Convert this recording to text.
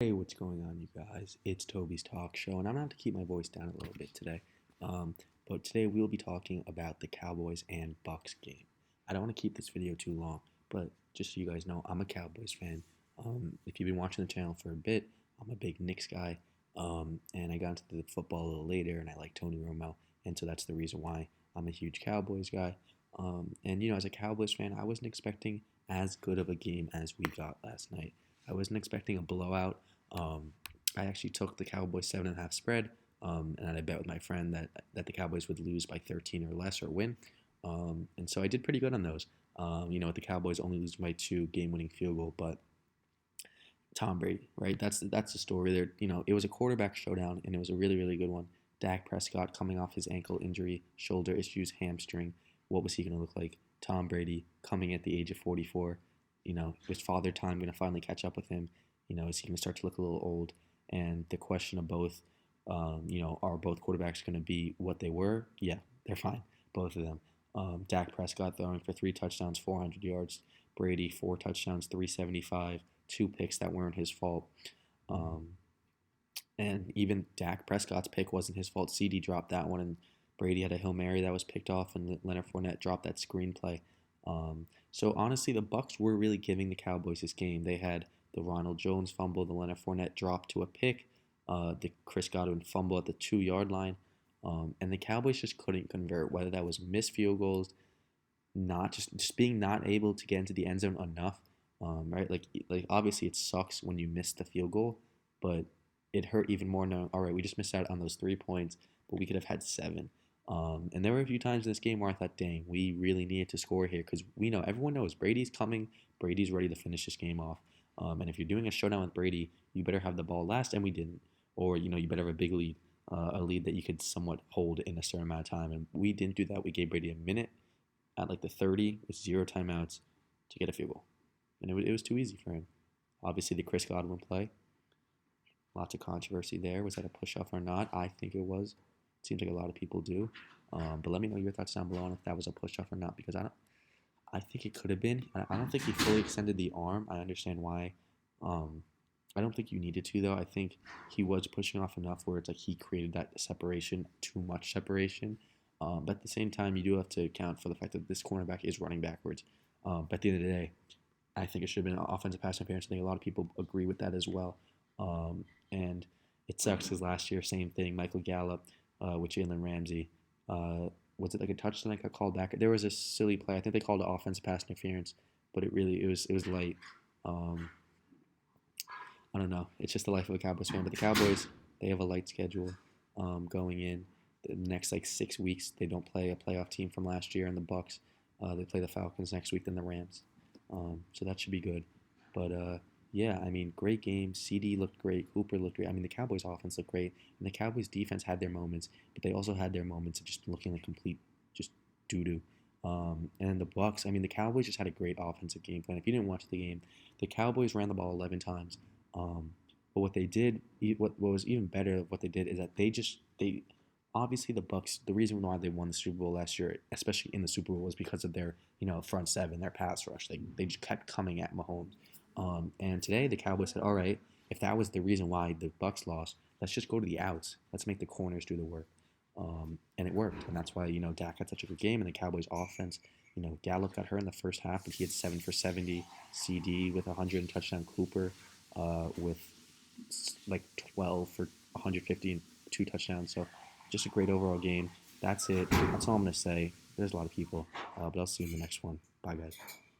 Hey, what's going on, you guys? It's Toby's Talk Show, and I'm gonna have to keep my voice down a little bit today. Um, but today we'll be talking about the Cowboys and Bucs game. I don't want to keep this video too long, but just so you guys know, I'm a Cowboys fan. If you've been watching the channel for a bit, I'm a big Knicks guy, and I got into the football a little later, and I like Tony Romo, and so that's the reason why I'm a huge Cowboys guy. And as a Cowboys fan, I wasn't expecting as good of a game as we got last night. I wasn't expecting a blowout. um, I actually took the Cowboys 7.5 spread, and I bet with my friend that the Cowboys would lose by 13 or less or win. And so I did pretty good on those. With the Cowboys only losing by two game-winning field goal, but Tom Brady, right? That's the story there. It was a quarterback showdown, and it was a really really good one. Dak Prescott coming off his ankle injury, shoulder issues, hamstring. What was he going to look like? Tom Brady coming at the age of 44. Is father time going to finally catch up with him? Is he going to start to look a little old? And the question of both, are both quarterbacks going to be what they were? Yeah, they're fine, both of them. Dak Prescott throwing for 3 touchdowns, 400 yards. Brady 4 touchdowns, 375, two picks that weren't his fault. Um, and even Dak Prescott's pick wasn't his fault. CD dropped that one, and Brady had a Hail Mary that was picked off, and Leonard Fournette dropped that screenplay. So honestly, the Bucs were really giving the Cowboys this game. They had the Ronald Jones fumble, the Leonard Fournette drop to a pick, the Chris Godwin fumble at the 2 yard line, and the Cowboys just couldn't convert. Whether that was missed field goals, not just being not able to get into the end zone enough, right? Like obviously it sucks when you miss the field goal, but it hurt even more knowing, all right, we just missed out on those 3 points, but we could have had seven. And there were a few times in this game where I thought, dang, we really needed to score here because everyone knows Brady's coming. Brady's ready to finish this game off. And if you're doing a showdown with Brady, you better have the ball last, and we didn't. Or, you better have a big lead, a lead that you could somewhat hold in a certain amount of time. And we didn't do that. We gave Brady a minute at like the 30 with zero timeouts to get a field goal. And it was too easy for him. Obviously, the Chris Godwin play, lots of controversy there. Was that a push off or not? I think it was. It seems like a lot of people do. But let me know your thoughts down below on if that was a push off or not, because I think it could have been. I don't think he fully extended the arm. I understand why. I don't think you needed to, though. I think he was pushing off enough where it's like he created that separation, too much separation. But at the same time, you do have to account for the fact that this cornerback is running backwards. But at the end of the day, I think it should have been an offensive pass interference. I think a lot of people agree with that as well. And it sucks because last year, same thing. Michael Gallup with Jalen Ramsey. Was it like a touchdown that got called back? There was a silly play. I think they called it offensive pass interference, but it was light. Um, I don't know. It's just the life of a Cowboys fan. But the Cowboys, they have a light schedule going in. The next like 6 weeks, they don't play a playoff team from last year, and the Bucs. They play the Falcons next week, then the Rams. So that should be good. But yeah, I mean, great game. CD looked great. Cooper looked great. I mean, the Cowboys' offense looked great, and the Cowboys' defense had their moments, but they also had their moments of just looking like complete just doo doo. And the Bucs. I mean, the Cowboys just had a great offensive game plan. If you didn't watch the game, the Cowboys ran the ball 11 times. But what they did, what was even better, what they did is that they obviously the Bucs. The reason why they won the Super Bowl last year, especially in the Super Bowl, was because of their front seven, their pass rush. They just kept coming at Mahomes. And today the Cowboys said, all right, if that was the reason why the Bucs lost, let's just go to the outs. Let's make the corners do the work. And it worked, and that's why Dak had such a good game, and the Cowboys offense. Gallup got hurt in the first half, but he had 7 for 70. CD with 100 and touchdown. Cooper with like 12 for 150 and 2 touchdowns. So just a great overall game. That's it. That's all I'm gonna say. There's a lot of people, but I'll see you in the next one. Bye, guys.